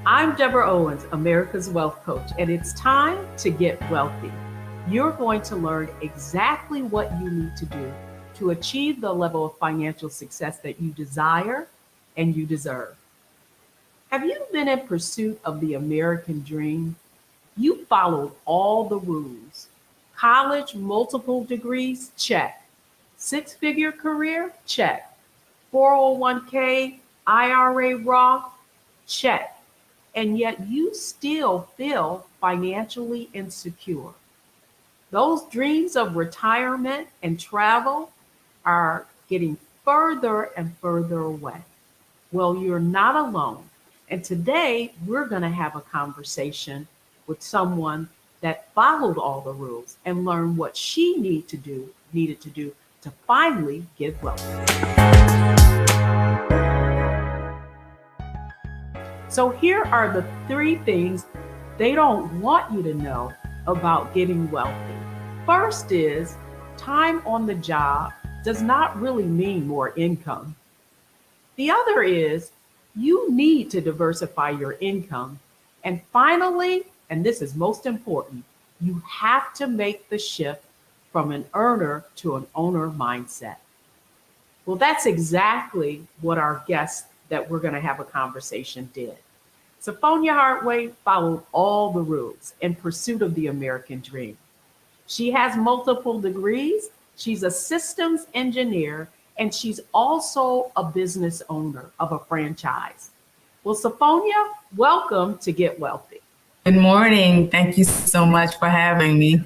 I'm Deborah Owens, America's Wealth Coach, and it's time to get wealthy. You're going to learn exactly what you need to do to achieve the level of financial success that you desire and you deserve. Have you been in pursuit of the American dream? You followed all the rules. College, multiple degrees, check. Six-figure career, check. 401k, IRA Roth, check. And yet you still feel financially insecure. Those dreams of retirement and travel are getting further and further away. Well, you're not alone. And today we're going to have a conversation with someone that followed all the rules and learned what she needed to do to finally get wealthy. So here are the three things they don't want you to know about getting wealthy. First is time on the job does not really mean more income. The other is you need to diversify your income. And finally, and this is most important, you have to make the shift from an earner to an owner mindset. Well, that's exactly what our guest that we're going to have a conversation did. Sophonia Hartway followed all the rules in pursuit of the American dream. She has multiple degrees. She's a systems engineer, and she's also a business owner of a franchise. Well, Sophonia, welcome to Get Wealthy. Good morning. Thank you so much for having me.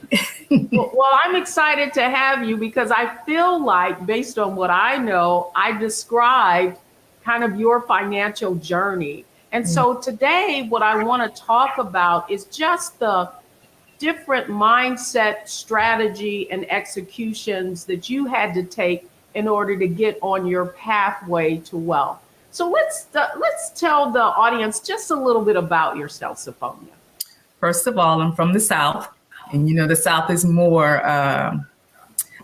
Well, I'm excited to have you because I feel like, based on what I know, I described kind of your financial journey. And so today, what I want to talk about is just the different mindset, strategy, and executions that you had to take in order to get on your pathway to wealth. So let's tell the audience just a little bit about yourself, Sophonia. First of all, I'm from the South, and the South is more,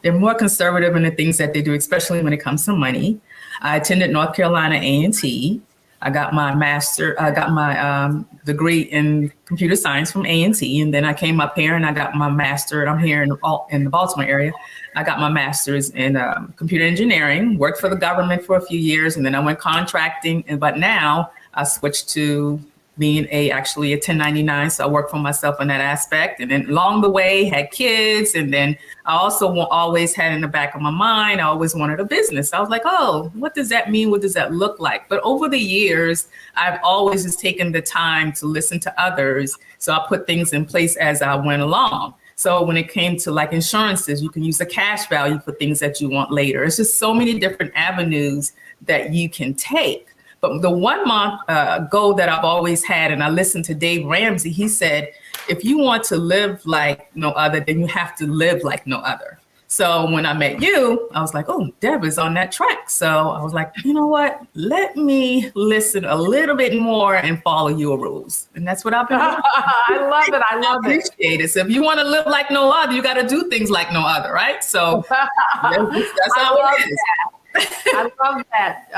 they're more conservative in the things that they do, especially when it comes to money. I attended North Carolina A&T. I got my degree in computer science from A&T, and then I came up here and I got my master. I'm here in the Baltimore area. I got my master's in computer engineering. Worked for the government for a few years, and then I went contracting. But now I switched to being actually a 1099. So I work for myself in that aspect. And then along the way, had kids. And then I also always had in the back of my mind, I always wanted a business. I was like, oh, what does that mean? What does that look like? But over the years, I've always just taken the time to listen to others. So I put things in place as I went along. So when it came to like insurances, you can use the cash value for things that you want later. It's just so many different avenues that you can take. But the 1 month goal that I've always had, and I listened to Dave Ramsey, he said, if you want to live like no other, then you have to live like no other. So when I met you, I was like, oh, Deb is on that track. So I was like, you know what? Let me listen a little bit more and follow your rules. And that's what I've been doing. I love it. I appreciate it. So if you want to live like no other, you got to do things like no other, right? So that's how it is. I love that,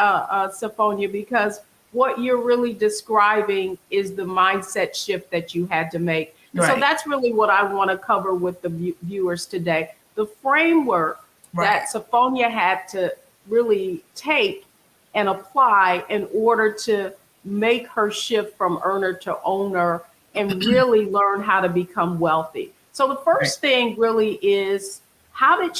Sophonia, because what you're really describing is the mindset shift that you had to make. Right. So that's really what I want to cover with the viewers today. The framework that Sophonia had to really take and apply in order to make her shift from earner to owner and really learn how to become wealthy. So the first thing really is, how was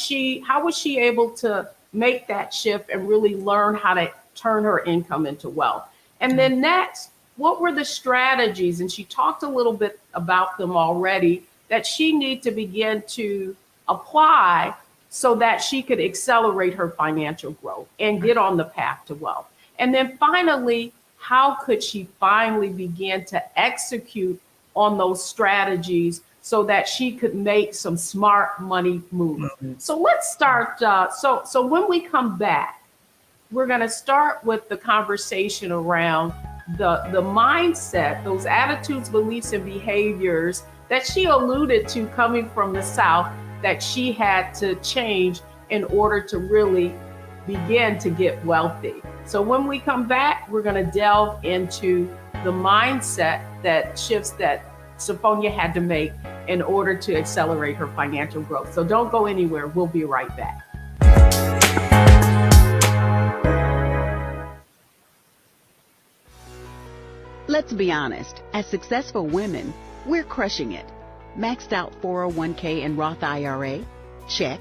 she able to make that shift and really learn how to turn her income into wealth? And then next, what were the strategies? And she talked a little bit about them already that she needed to begin to apply so that she could accelerate her financial growth and get on the path to wealth. And then finally, how could she finally begin to execute on those strategies so that she could make some smart money moves? So let's start. So when we come back, we're going to start with the conversation around the mindset, those attitudes, beliefs, and behaviors that she alluded to coming from the South that she had to change in order to really begin to get wealthy. So when we come back, we're going to delve into the mindset that shifts that Sophonia had to make in order to accelerate her financial growth. So don't go anywhere. We'll be right back. Let's be honest, as successful women, we're crushing it. Maxed out 401k and Roth IRA? Check.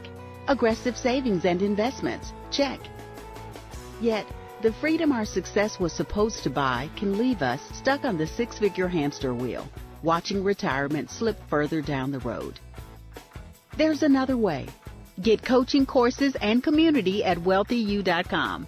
Aggressive savings and investments? Check. Yet, the freedom our success was supposed to buy can leave us stuck on the six-figure hamster wheel, watching retirement slip further down the road. There's another way. Get coaching courses and community at wealthyu.com.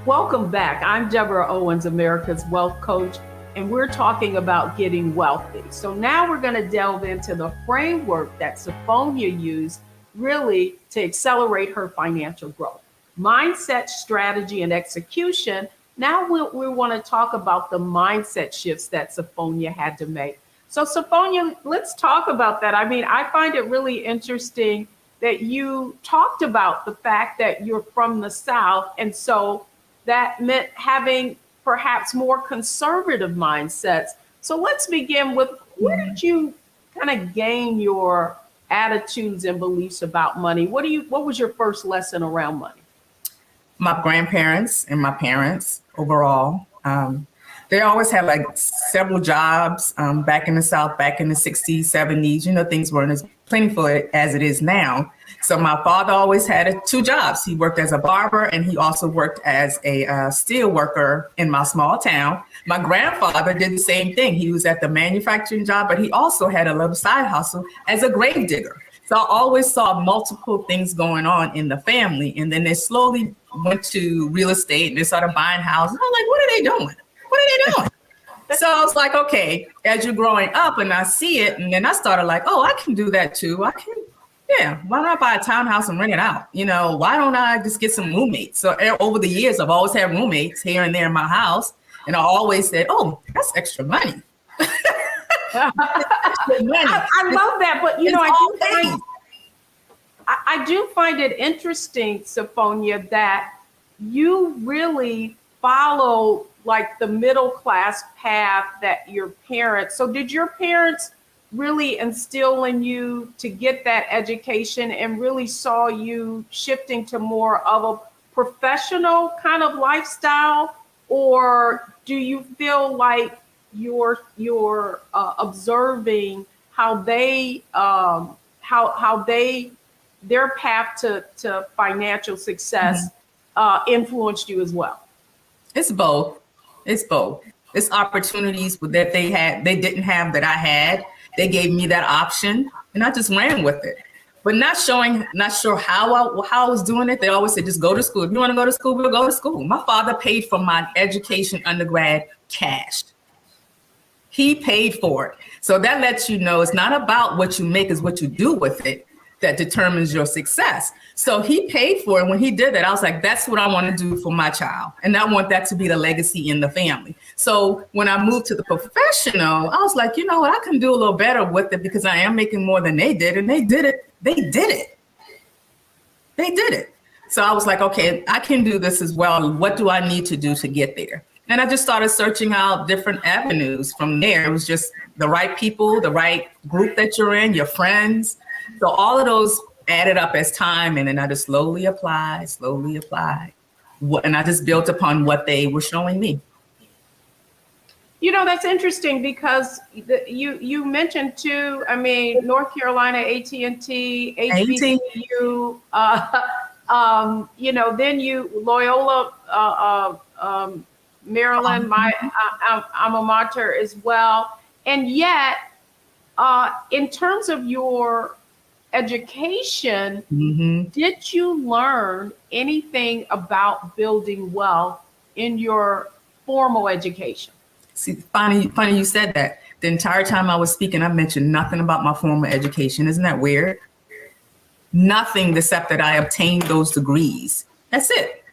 Welcome back. I'm Deborah Owens, America's Wealth Coach, and we're talking about getting wealthy. So now we're going to delve into the framework that Sophonia used really to accelerate her financial growth. Mindset, strategy, and execution. Now we want to talk about the mindset shifts that Sophonia had to make. So Sophonia, let's talk about that. I mean, I find it really interesting that you talked about the fact that you're from the South, and so that meant having perhaps more conservative mindsets. So let's begin with, where did you kind of gain your attitudes and beliefs about money? What was your first lesson around money? My grandparents and my parents overall, they always had like several jobs back in the South, back in the 60s, 70s. You know, things weren't as plentiful as it is now. So my father always had two jobs. He worked as a barber and he also worked as a steel worker in my small town. My grandfather did the same thing. He was at the manufacturing job, but he also had a little side hustle as a grave digger. So I always saw multiple things going on in the family. And then they slowly went to real estate and they started buying houses. I'm like, what are they doing? What are they doing? So I was like, okay, as you're growing up and I see it, and then I started like, oh, I can do that too. Yeah, why not buy a townhouse and rent it out? You know, why don't I just get some roommates? So over the years, I've always had roommates here and there in my house. And I always said, oh, that's extra money. I love that. But, you know, I do find it interesting, Sophonia, that you really follow like the middle class path that your parents. So did your parents really instill in you to get that education and really saw you shifting to more of a professional kind of lifestyle? Or do you feel like you're observing how their path to financial success influenced you as well? It's both. It's opportunities that they didn't have that I had. They gave me that option and I just ran with it, but not sure how I was doing it. They always said, just go to school. If you want to go to school, we'll go to school. My father paid for my education undergrad cash. He paid for it. So that lets you know it's not about what you make, is what you do with it that determines your success. So he paid for it. When he did that, I was like, that's what I want to do for my child. And I want that to be the legacy in the family. So when I moved to the professional, I was like, you know what, I can do a little better with it because I am making more than they did. And they did it. So I was like, okay, I can do this as well. What do I need to do to get there? And I just started searching out different avenues from there. It was just the right people, the right group that you're in, your friends. So all of those added up as time. And then I just slowly applied. And I just built upon what they were showing me. That's interesting because you mentioned too, I mean, North Carolina, AT&T, HBCU, then you, Loyola, Maryland, my alma mater as well. And yet, in terms of your education, did you learn anything about building wealth in your formal education? See, funny you said that. The entire time I was speaking, I mentioned nothing about my formal education. Isn't that weird? Nothing except that I obtained those degrees. That's it.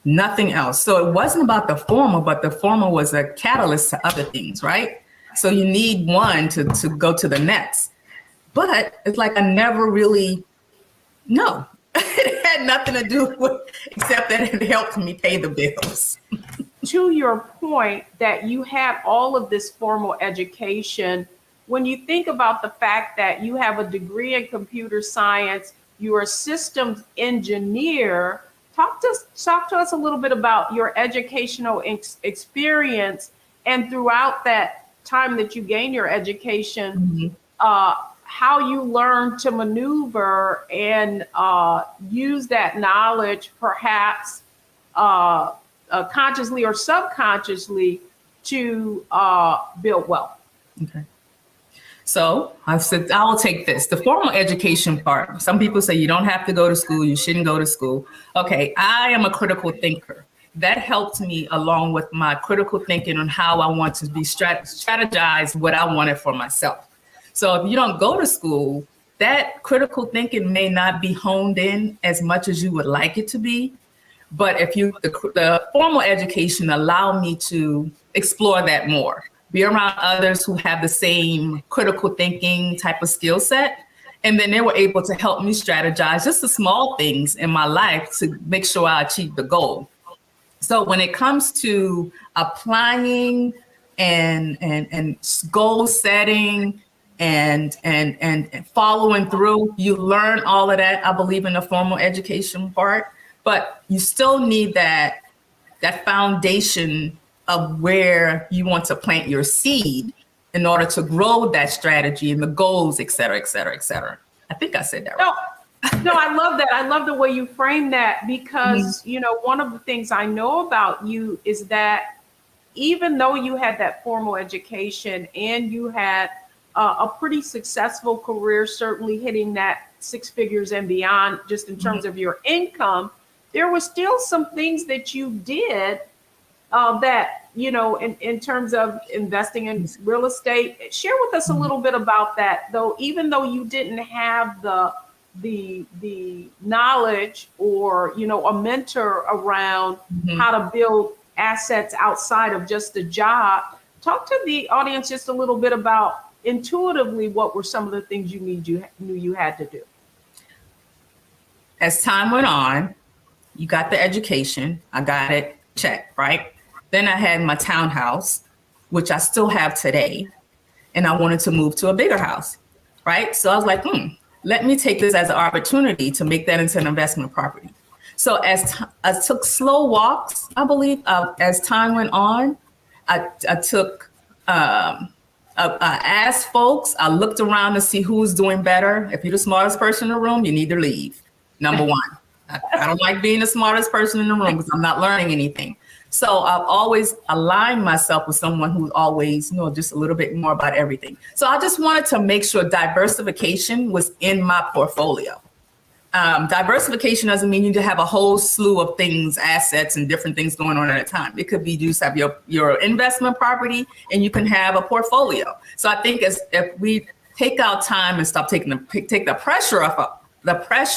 Nothing else. So it wasn't about the formal, but the formal was a catalyst to other things, right? So you need one to go to the next. But it's like I never really, no, it had nothing to do with, except that it helped me pay the bills. To your point that you had all of this formal education, when you think about the fact that you have a degree in computer science, you're a systems engineer, talk to us a little bit about your educational experience, and throughout that time that you gained your education, how you learned to maneuver and use that knowledge, perhaps consciously or subconsciously, to build wealth. Okay. So I said, I will take this. The formal education part. Some people say you don't have to go to school. You shouldn't go to school. Okay. I am a critical thinker. That helped me along with my critical thinking on how I want to be strategize what I wanted for myself. So if you don't go to school, that critical thinking may not be honed in as much as you would like it to be. But if the formal education allowed me to explore that more, be around others who have the same critical thinking type of skill set. And then they were able to help me strategize just the small things in my life to make sure I achieve the goal. So when it comes to applying and goal setting and following through, you learn all of that. I believe in the formal education part. But you still need that foundation of where you want to plant your seed in order to grow that strategy and the goals, et cetera, et cetera, et cetera. I think I said that right. No, I love that. I love the way you frame that because, one of the things I know about you is that even though you had that formal education and you had a pretty successful career, certainly hitting that 6 figures and beyond, just in terms of your income, there were still some things that you did that, in terms of investing in real estate. Share with us a little bit about that, though, even though you didn't have the knowledge or, a mentor around how to build assets outside of just a job. Talk to the audience just a little bit about intuitively what were some of the things you knew you had to do. As time went on, you got the education. I got it checked, right? Then I had my townhouse, which I still have today. And I wanted to move to a bigger house, right? So I was like, let me take this as an opportunity to make that into an investment property. So as I took slow walks, I believe, as time went on, I asked folks, I looked around to see who was doing better. If you're the smartest person in the room, you need to leave. Number one. I don't like being the smartest person in the room because I'm not learning anything. So I've always aligned myself with someone who's always, just a little bit more about everything. So I just wanted to make sure diversification was in my portfolio. Diversification doesn't mean you to have a whole slew of things, assets, and different things going on at a time. It could be you just have your investment property and you can have a portfolio. So I think if we take our time and stop take the pressure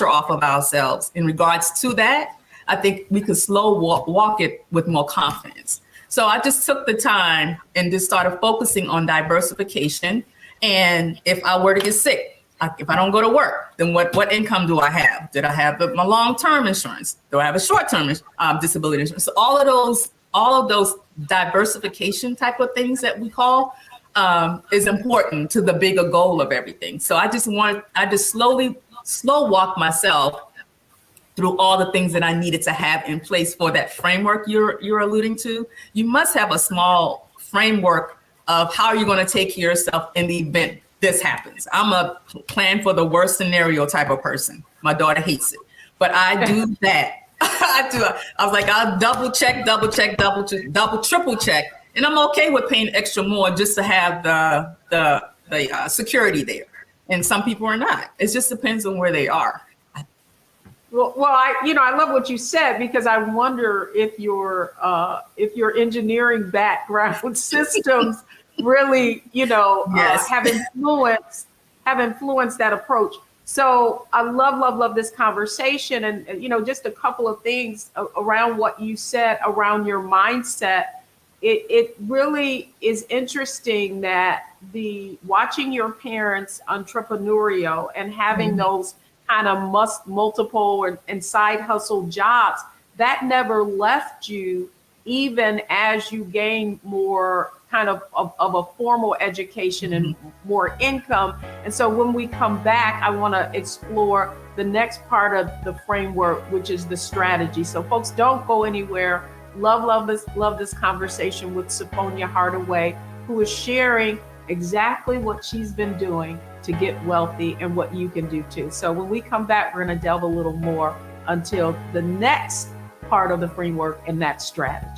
off of ourselves in regards to that, I think we could slow walk it with more confidence. So I just took the time and just started focusing on diversification. And if I were to get sick, if I don't go to work, then what income do I have? Did I have my long-term insurance? Do I have a short-term disability insurance? So all of those all of those diversification type of things that we call is important to the bigger goal of everything. So I just slow walk myself through all the things that I needed to have in place for that framework you're alluding to. You must have a small framework of how you're going to take care of yourself in the event this happens. I'm a plan for the worst scenario type of person. My daughter hates it, but I do that. I was like, I'll double check, triple check. And I'm okay with paying extra more just to have the security there. And some people are not. It just depends on where they are. Well, I love what you said, because I wonder if your engineering background systems really, yes. have influenced that approach. So I love this conversation, and just a couple of things around what you said around your mindset. It really is interesting that watching your parents entrepreneurial and having those kind of multiple and side hustle jobs, that never left you, even as you gain more kind of a formal education and more income. And so when we come back, I want to explore the next part of the framework, which is the strategy. So folks, don't go anywhere. Love this conversation with Sophonia Hardaway, who is sharing exactly what she's been doing to get wealthy and what you can do too. So when we come back, we're going to delve a little more until the next part of the framework, and that strategy.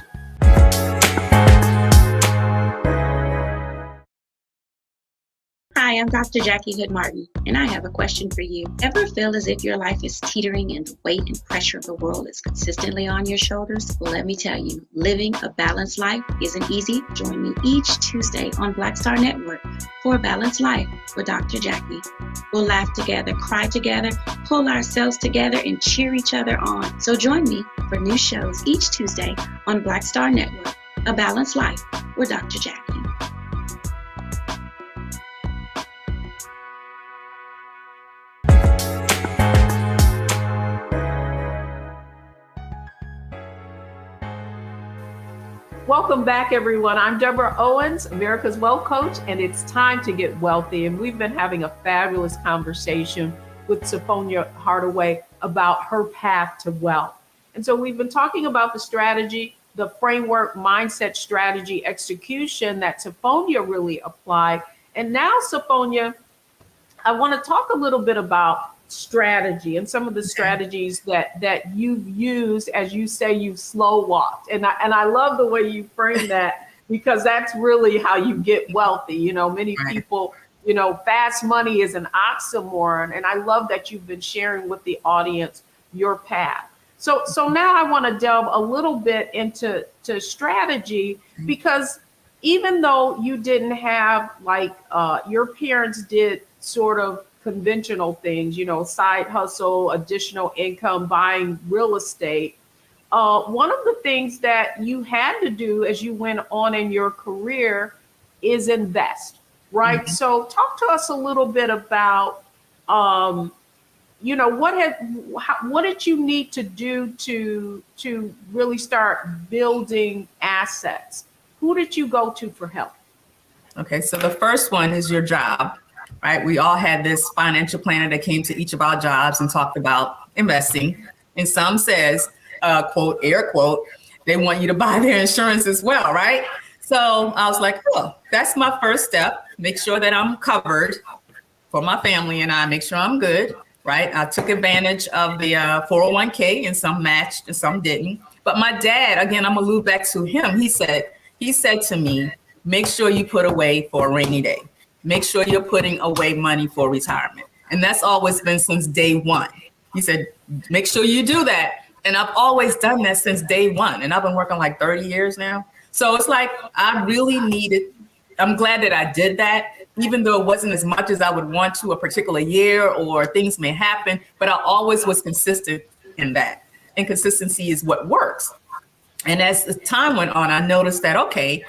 Hi, I'm Dr. Jackie Hood Martin, and I have a question for you. Ever feel as if your life is teetering and the weight and pressure of the world is consistently on your shoulders? Well, let me tell you, living a balanced life isn't easy. Join me each Tuesday on Black Star Network for A Balanced Life with Dr. Jackie. We'll laugh together, cry together, pull ourselves together, and cheer each other on. So join me for new shows each Tuesday on Black Star Network, A Balanced Life with Dr. Jackie. Welcome back, everyone. I'm Deborah Owens, America's Wealth Coach, and it's time to get wealthy. And we've been having a fabulous conversation with Sophonia Hardaway about her path to wealth. And so we've been talking about the strategy, the framework, mindset, strategy, execution that Sophonia really applied. And now, Sophonia, I want to talk a little bit about strategy and some of the strategies that you've used. As you say, you've slow walked, and I love the way you frame that, because that's really how you get wealthy. Many people, fast money is an oxymoron, and I love that you've been sharing with the audience your path. So now I want to delve a little bit into strategy, because even though you didn't have your parents did sort of conventional things, side hustle, additional income, buying real estate. One of the things that you had to do as you went on in your career is invest, right? Mm-hmm. So talk to us a little bit about, what did you need to do to really start building assets? Who did you go to for help? Okay, so the first one is your job. Right, we all had this financial planner that came to each of our jobs and talked about investing. And some says, quote, air quote, they want you to buy their insurance as well, right? So I was like, oh, that's my first step. Make sure that I'm covered for my family and I make sure I'm good, right? I took advantage of the 401k, and some matched and some didn't. But my dad, again, I'm gonna allude back to him. He said to me, make sure you put away for a rainy day. Make sure you're putting away money for retirement. And that's always been since day one. He said, make sure you do that. And I've always done that since day one. And I've been working like 30 years now. So it's like, I'm glad that I did that, even though it wasn't as much as I would want to a particular year, or things may happen, but I always was consistent in that. And consistency is what works. And as the time went on, I noticed that, okay,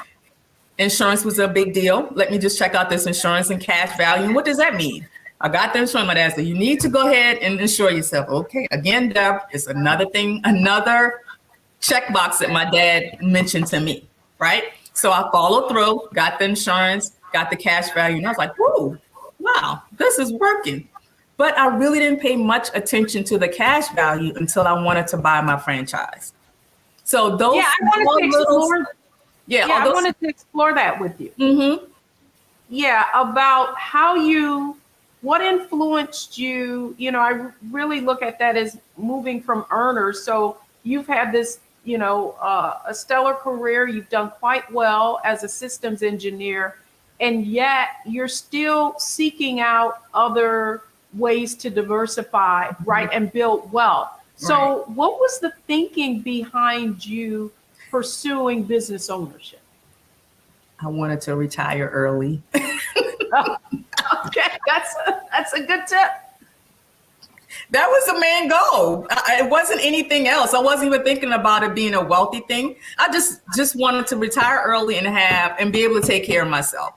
insurance was a big deal. Let me just check out this insurance and cash value. And what does that mean? I got the insurance. My dad said, you need to go ahead and insure yourself. Okay, again, Deb, it's another thing, another checkbox that my dad mentioned to me, right? So I followed through, got the insurance, got the cash value, and I was like, whoa, wow, this is working. But I really didn't pay much attention to the cash value until I wanted to buy my franchise. So those I wanted to explore. I wanted to explore that with you. Mm-hmm. Yeah, about what influenced you. I really look at that as moving from earners. So you've had this, a stellar career. You've done quite well as a systems engineer, and yet you're still seeking out other ways to diversify, right, and build wealth. So what was the thinking behind you pursuing business ownership? I wanted to retire early. Okay, that's a good tip. That was the main goal. It wasn't anything else. I wasn't even thinking about it being a wealthy thing. I just wanted to retire early and be able to take care of myself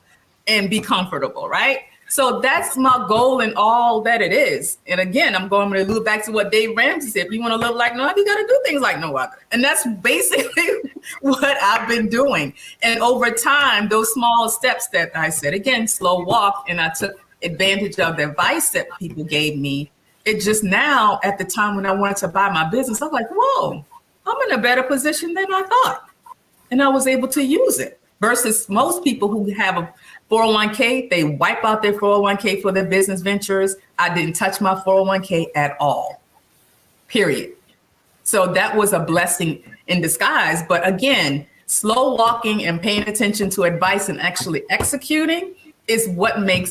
and be comfortable, right? So that's my goal in all that it is. And again, I'm going to loop back to what Dave Ramsey said. If you want to live like no other, you got to do things like no other. And that's basically what I've been doing. And over time, those small steps that I said, again, slow walk, and I took advantage of the advice that people gave me. It just now, at the time when I wanted to buy my business, I'm like, whoa, I'm in a better position than I thought. And I was able to use it versus most people who have a 401k, they wipe out their 401k for their business ventures. I didn't touch my 401k at all, period. So that was a blessing in disguise. But again, slow walking and paying attention to advice and actually executing is what made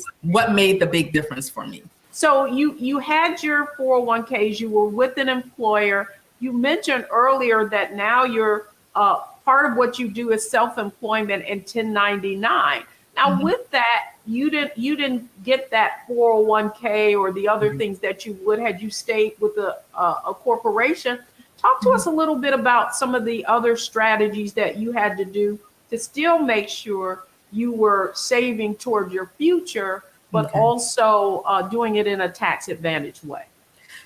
the big difference for me. So you had your 401ks, you were with an employer. You mentioned earlier that now you're part of what you do is self-employment and 1099. Now, with that, you didn't get that 401k or the other things that you would had you stayed with a corporation. Talk to us a little bit about some of the other strategies that you had to do to still make sure you were saving toward your future, but also doing it in a tax advantage way.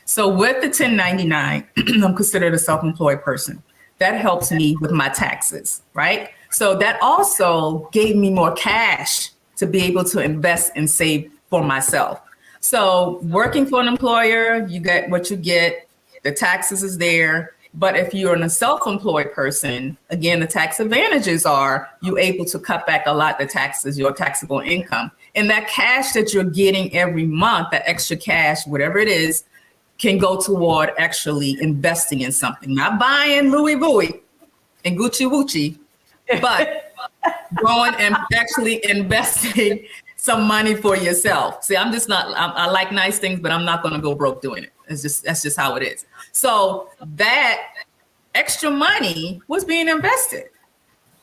So with the 1099, I'm considered a self-employed person. That helps me with my taxes, right? So that also gave me more cash to be able to invest and save for myself. So working for an employer, you get what you get, the taxes is there. But if you're a self-employed person, again, the tax advantages are you're able to cut back a lot the taxes, your taxable income. And that cash that you're getting every month, that extra cash, whatever it is, can go toward actually investing in something, not buying Louis Vuitton and Gucci Wucci, but going and actually investing some money for yourself. See, I like nice things, but I'm not going to go broke doing it. That's just how it is. So that extra money was being invested.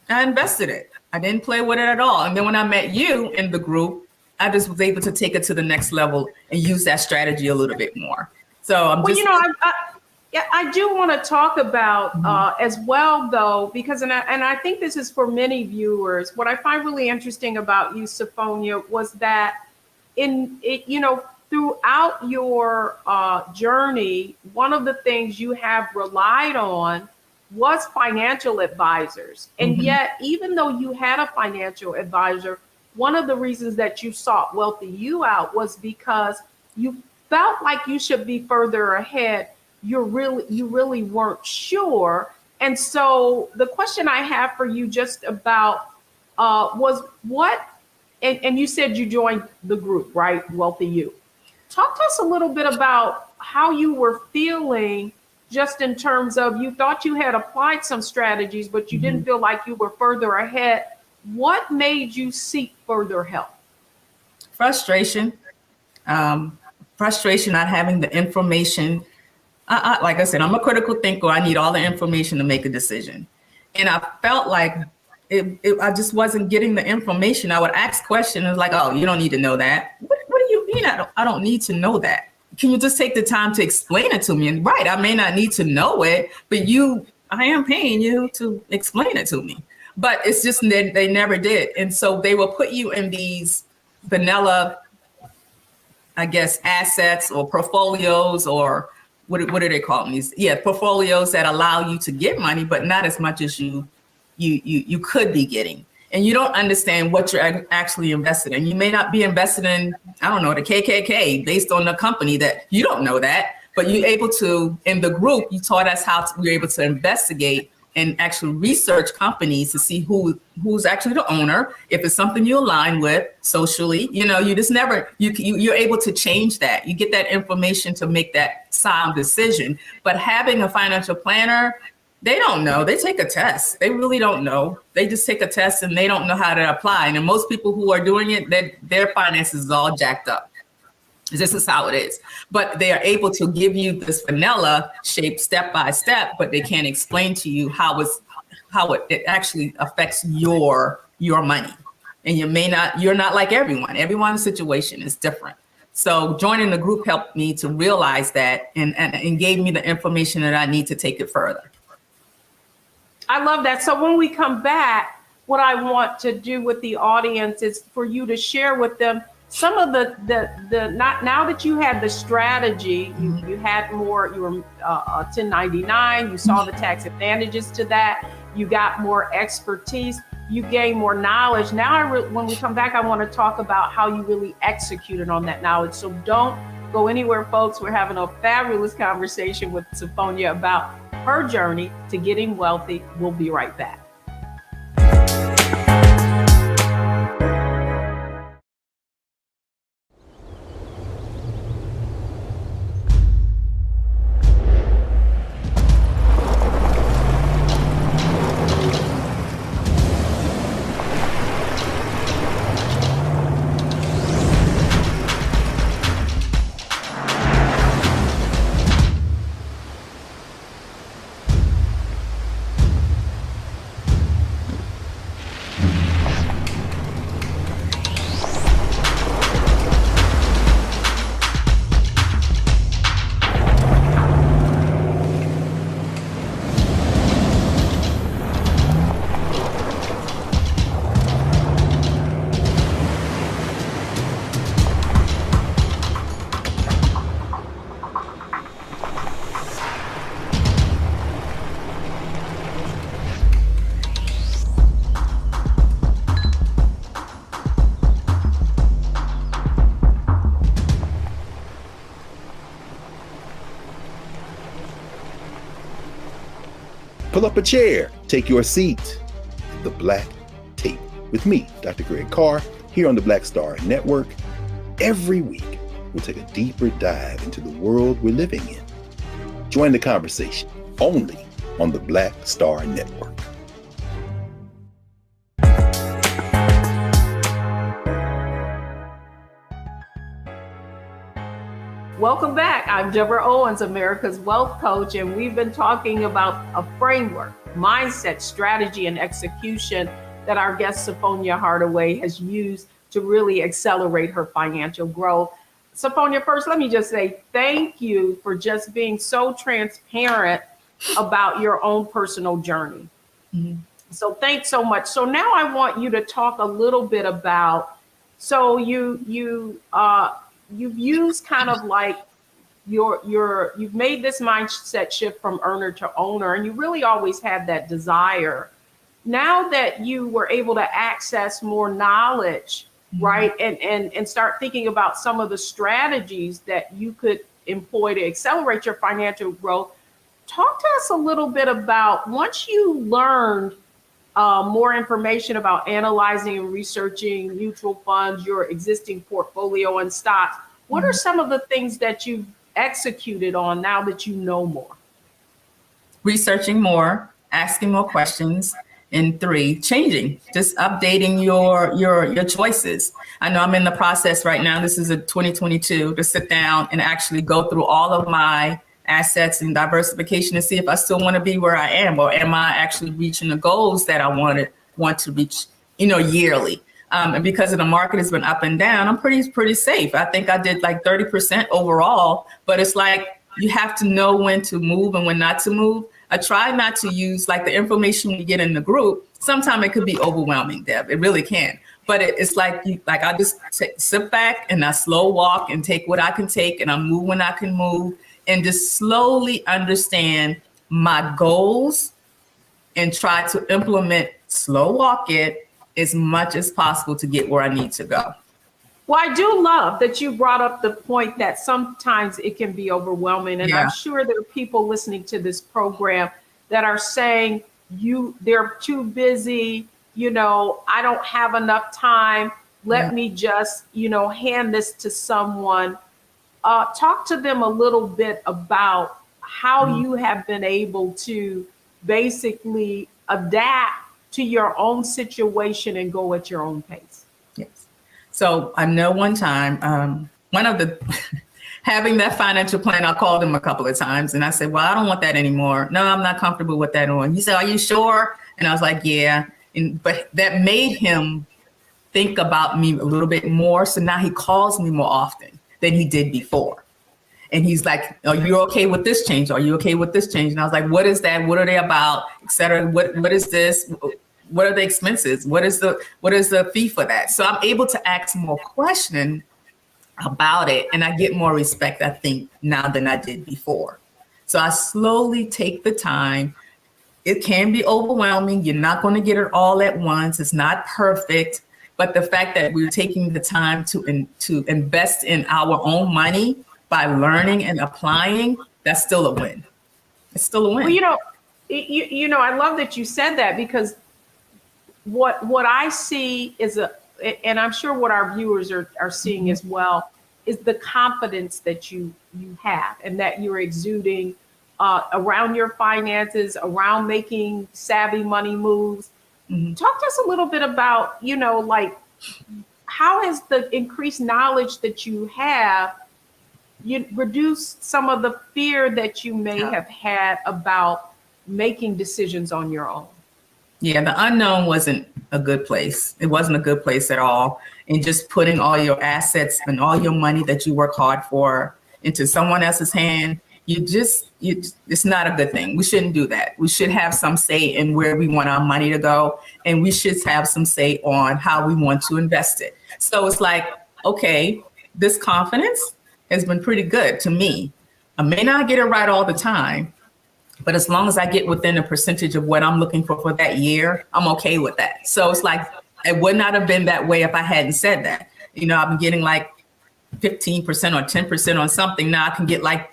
I invested it. I didn't play with it at all. And then when I met you in the group, I just was able to take it to the next level and use that strategy a little bit more. So I do want to talk about as well, though, because and I think this is for many viewers. What I find really interesting about you, Sophonia, was that throughout your journey, one of the things you have relied on was financial advisors. And yet, even though you had a financial advisor, one of the reasons that you sought Wealthy You out was because you felt like you should be further ahead. You really weren't sure. And so the question I have for you just about was what, and you said you joined the group, right? Wealthy You. Talk to us a little bit about how you were feeling just in terms of you thought you had applied some strategies, but you didn't feel like you were further ahead. What made you seek further help? Frustration, not having the information. Like I said, I'm a critical thinker. I need all the information to make a decision. And I felt like I just wasn't getting the information. I would ask questions like, oh, you don't need to know that. What do you mean? I don't need to know that. Can you just take the time to explain it to me? And right, I may not need to know it, but I am paying you to explain it to me. But it's just that they never did. And so they will put you in these vanilla, I guess, assets or portfolios or what do they call them? These, portfolios that allow you to get money, but not as much as you could be getting. And you don't understand what you're actually invested in. You may not be invested in, I don't know, the KKK based on the company that you don't know that, but you're able to, in the group, you taught us we're able to investigate and actually research companies to see who's actually the owner, if it's something you align with socially. You just never, you're able to change that. You get that information to make that sound decision. But having a financial planner, they don't know. They take a test. They really don't know. They just take a test and they don't know how to apply. And most people who are doing it, their finances is all jacked up. This is how it is. But they are able to give you this vanilla shape step by step, but they can't explain to you how it actually affects your money. And you're not like everyone. Everyone's situation is different. So joining the group helped me to realize that and gave me the information that I need to take it further. I love that. So when we come back, what I want to do with the audience is for you to share with them some of the now that you had the strategy, you had more, you were 1099, you saw the tax advantages to that, you got more expertise, you gained more knowledge. Now, when we come back, I want to talk about how you really executed on that knowledge. So don't go anywhere, folks. We're having a fabulous conversation with Sophonia about her journey to getting wealthy. We'll be right back. Pull up a chair, take your seat. The Black Tape with me, Dr. Greg Carr, here on the Black Star Network. Every week, we'll take a deeper dive into the world we're living in. Join the conversation only on the Black Star Network. Welcome back. I'm Deborah Owens, America's Wealth Coach, and we've been talking about a framework, mindset, strategy, and execution that our guest Sophonia Hardaway has used to really accelerate her financial growth. Sophonia, first, let me just say thank you for just being so transparent about your own personal journey. Mm-hmm. So thanks so much. So now I want you to talk a little bit about, so you've used kind of like you've made this mindset shift from earner to owner, and you really always had that desire. Now that you were able to access more knowledge, mm-hmm. right, and start thinking about some of the strategies that you could employ to accelerate your financial growth, talk to us a little bit about, once you learned more information about analyzing and researching mutual funds, your existing portfolio and stocks, what are some of the things that you've executed on now that you know more? Researching more, asking more questions, and 3, changing, just updating your choices. I know I'm in the process right now. This is a 2022 to sit down and actually go through all of my assets and diversification and see if I still want to be where I am, or am I actually reaching the goals that I want to reach, yearly. And because of the market has been up and down, I'm pretty safe. I think I did like 30% overall, but it's like you have to know when to move and when not to move. I try not to use like the information we get in the group. Sometimes it could be overwhelming, Deb. It really can. But it's like I just sit back and I slow walk and take what I can take, and I move when I can move. and just slowly understand my goals and try to implement, slow walk it as much as possible to get where I need to go. Well, I do love that you brought up the point that sometimes it can be overwhelming. And I'm sure there are people listening to this program that are saying they're too busy, I don't have enough time. Let me just, hand this to someone. Talk to them a little bit about how you have been able to basically adapt to your own situation and go at your own pace. Yes. So I know one time, one of the having that financial plan, I called him a couple of times and I said, well, I don't want that anymore. No, I'm not comfortable with that on. He said, are you sure? And I was like, yeah. But that made him think about me a little bit more. So now he calls me more often than he did before. And he's like, are you okay with this change? Are you okay with this change? And I was like, what is that? What are they about? Et cetera. What is this? What are the expenses? What is the fee for that? So I'm able to ask more questions about it. And I get more respect, I think, now than I did before. So I slowly take the time. It can be overwhelming. You're not going to get it all at once. It's not perfect. But the fact that we're taking the time to invest in our own money by learning and applying, that's still a win. It's still a win. Well, I love that you said that, because what I see is and I'm sure what our viewers are seeing as well, is the confidence that you have and that you're exuding around your finances, around making savvy money moves. Mm-hmm. Talk to us a little bit about, how has the increased knowledge that you have reduced some of the fear that you may have had about making decisions on your own? Yeah, the unknown wasn't a good place. It wasn't a good place at all. And just putting all your assets and all your money that you work hard for into someone else's hand, it's not a good thing. We shouldn't do that. We should have some say in where we want our money to go. And we should have some say on how we want to invest it. So it's like, okay, this confidence has been pretty good to me. I may not get it right all the time, but as long as I get within a percentage of what I'm looking for that year, I'm okay with that. So it's like, it would not have been that way if I hadn't said that. I've been getting like 15% or 10% on something. Now I can get like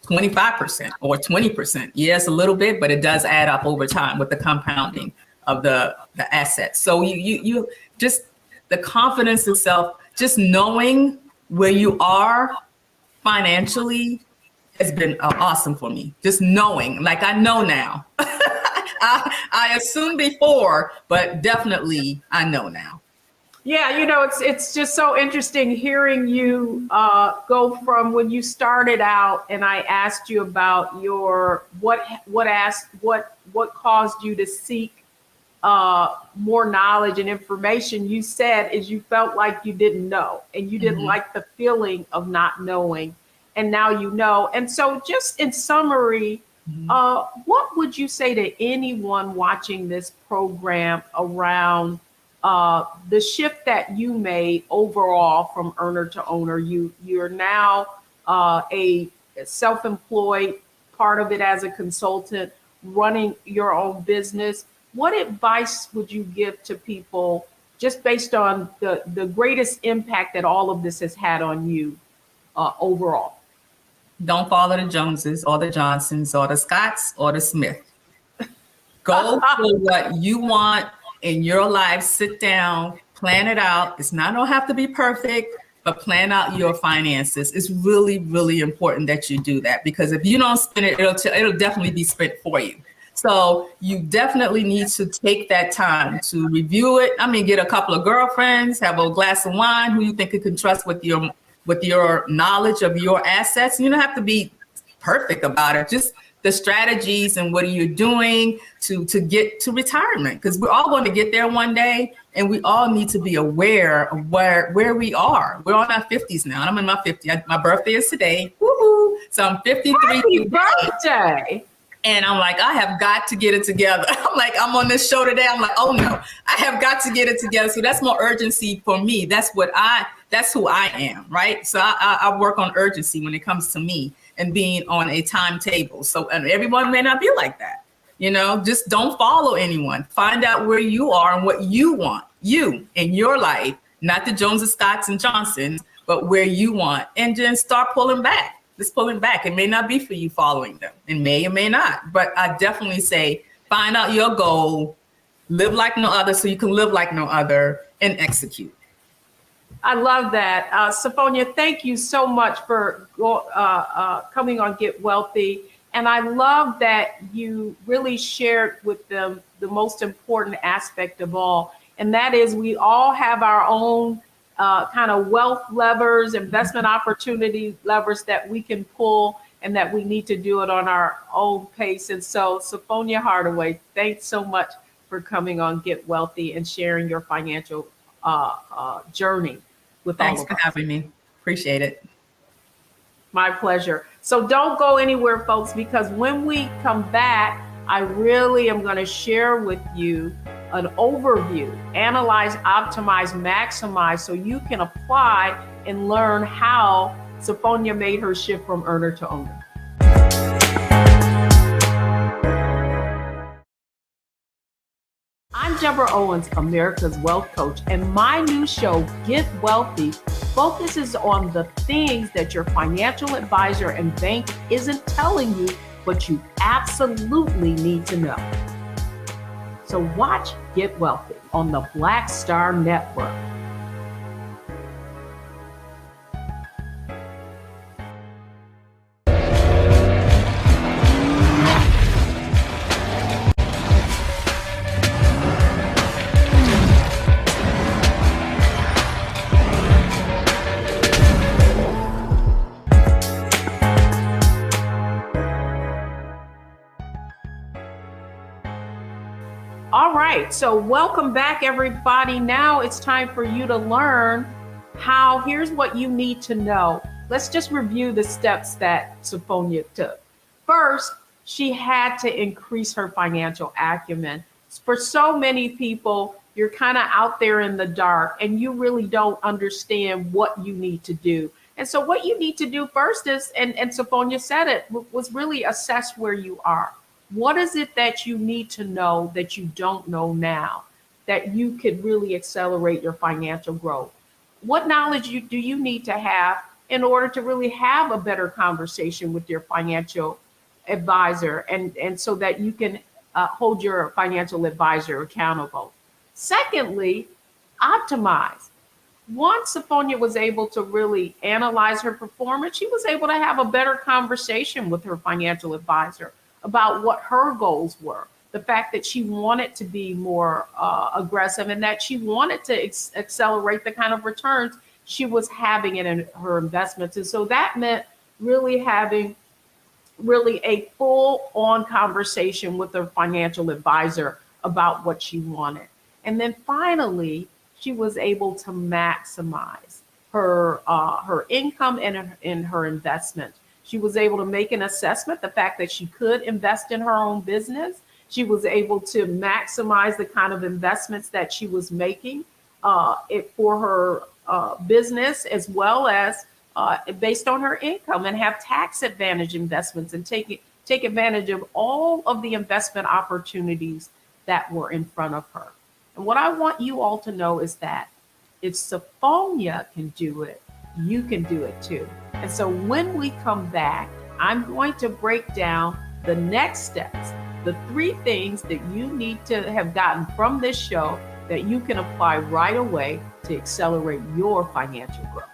25% or 20%. Yes, a little bit, but it does add up over time with the compounding of the assets. So you just, the confidence itself, just knowing where you are financially has been awesome for me. Just knowing, like I know now. I assumed before, but definitely I know now. Yeah, it's just so interesting hearing you go from when you started out, and I asked you about your what caused you to seek more knowledge and information. You said is you felt like you didn't know, and you didn't like the feeling of not knowing, and now you know. And so, just in summary, what would you say to anyone watching this program around the shift that you made overall from earner to owner? You're now a self-employed, part of it as a consultant, running your own business. What advice would you give to people just based on the greatest impact that all of this has had on you overall? Don't follow the Joneses or the Johnsons or the Scotts or the Smith. Go for what you want in your life. Sit down, plan it out. Don't have to be perfect, but plan out your finances. It's really, really important that you do that, because if you don't spend it, it'll definitely be spent for you. So you definitely need to take that time to review it. Get a couple of girlfriends, have a glass of wine who you think you can trust with your knowledge of your assets. You don't have to be perfect about it. Just the strategies and what are you doing to get to retirement, because we're all going to get there one day, and we all need to be aware of where we are. We're on our 50s now. I'm in my 50s. My birthday is today. Woohoo! So I'm 53. Happy birthday! And I'm like, I have got to get it together. I'm on this show today. I'm like, oh no, I have got to get it together. So that's more urgency for me. That's who I am, right? So I work on urgency when it comes to me. and being on a timetable. So, and everyone may not be like that. Just don't follow anyone. Find out where you are and what you want, you in your life, not the Joneses, Scotts, and Johnsons, but where you want, and then start pulling back. Just pulling back. It may not be for you following them. It may or may not. But I definitely say, find out your goal, live like no other so you can live like no other, and execute. I love that. Sophonia, thank you so much for coming on Get Wealthy. And I love that you really shared with them the most important aspect of all. And that is, we all have our own kind of wealth levers, investment opportunity levers that we can pull, and that we need to do it on our own pace. And so, Sophonia Hardaway, thanks so much for coming on Get Wealthy and sharing your financial journey with all of us. Thanks for having me. Appreciate it. My pleasure. So don't go anywhere, folks, because when we come back, I really am going to share with you an overview, analyze, optimize, maximize, so you can apply and learn how Sophonia made her shift from earner to owner. I'm Deborah Owens, America's Wealth Coach, and my new show, Get Wealthy, focuses on the things that your financial advisor and bank isn't telling you, but you absolutely need to know. So watch Get Wealthy on the Black Star Network. All right, so welcome back, everybody. Now it's time for you to learn here's what you need to know. Let's just review the steps that Sophonia took. First, she had to increase her financial acumen. For so many people, you're kind of out there in the dark and you really don't understand what you need to do. And so what you need to do first is, and Sophonia said it, was really assess where you are. What is it that you need to know that you don't know now, that you could really accelerate your financial growth? What knowledge do you need to have in order to really have a better conversation with your financial advisor, and so that you can hold your financial advisor accountable? Secondly, optimize. Once Sophonia was able to really analyze her performance, she was able to have a better conversation with her financial advisor about what her goals were, the fact that she wanted to be more aggressive, and that she wanted to accelerate the kind of returns she was having in her investments. And so that meant really having a full-on conversation with her financial advisor about what she wanted. And then finally, she was able to maximize her income and in her investment. She was able to make an assessment, the fact that she could invest in her own business. She was able to maximize the kind of investments that she was making for her business, as well as based on her income, and have tax advantage investments and take advantage of all of the investment opportunities that were in front of her. And what I want you all to know is that if Sophonia can do it, you can do it too. And so when we come back, I'm going to break down the next steps, the 3 things that you need to have gotten from this show that you can apply right away to accelerate your financial growth.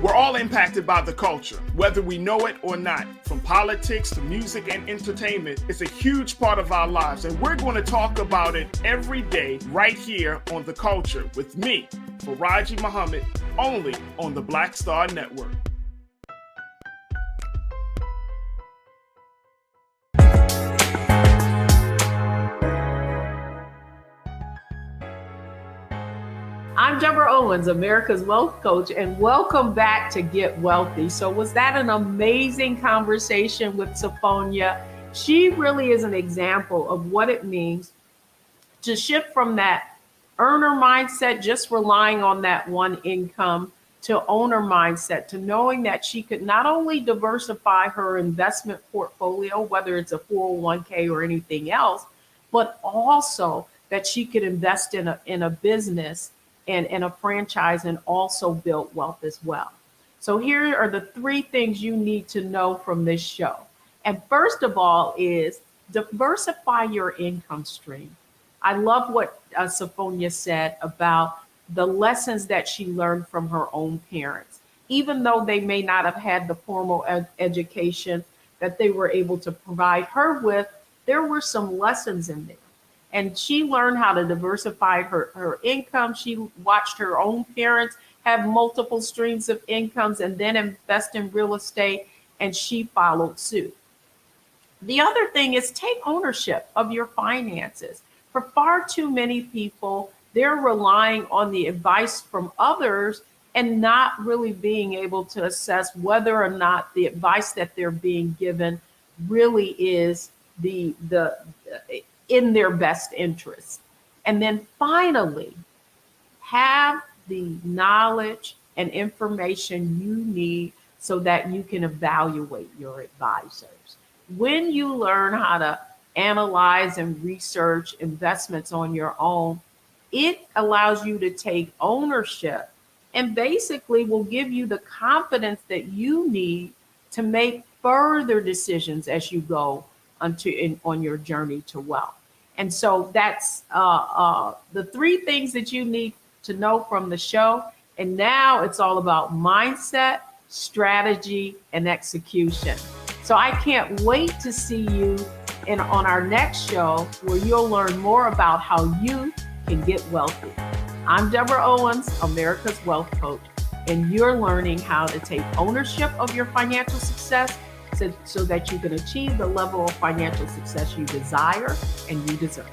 We're all impacted by the culture, whether we know it or not. From politics to music and entertainment, it's a huge part of our lives, and we're going to talk about it every day right here on The Culture with me, Faraji Muhammad, only on the Black Star Network. I'm Deborah Owens, America's Wealth Coach, and welcome back to Get Wealthy. So was that an amazing conversation with Sophonia? She really is an example of what it means to shift from that earner mindset, just relying on that one income, to owner mindset, to knowing that she could not only diversify her investment portfolio, whether it's a 401k or anything else, but also that she could invest in a business and a franchise and also build wealth as well. So here are the 3 things you need to know from this show. And first of all is diversify your income stream. I love what Sophonia said about the lessons that she learned from her own parents. Even though they may not have had the formal education that they were able to provide her with, there were some lessons in there. And she learned how to diversify her income. She watched her own parents have multiple streams of incomes and then invest in real estate, and she followed suit. The other thing is take ownership of your finances. For far too many people, they're relying on the advice from others and not really being able to assess whether or not the advice that they're being given really is the in their best interest. And then finally, have the knowledge and information you need so that you can evaluate your advisors. When you learn how to analyze and research investments on your own, it allows you to take ownership and basically will give you the confidence that you need to make further decisions as you go on your journey to wealth. And so that's the 3 things that you need to know from the show. And now it's all about mindset, strategy, and execution. So I can't wait to see you on our next show, where you'll learn more about how you can get wealthy. I'm Deborah Owens, America's Wealth Coach, and you're learning how to take ownership of your financial success so that you can achieve the level of financial success you desire and you deserve.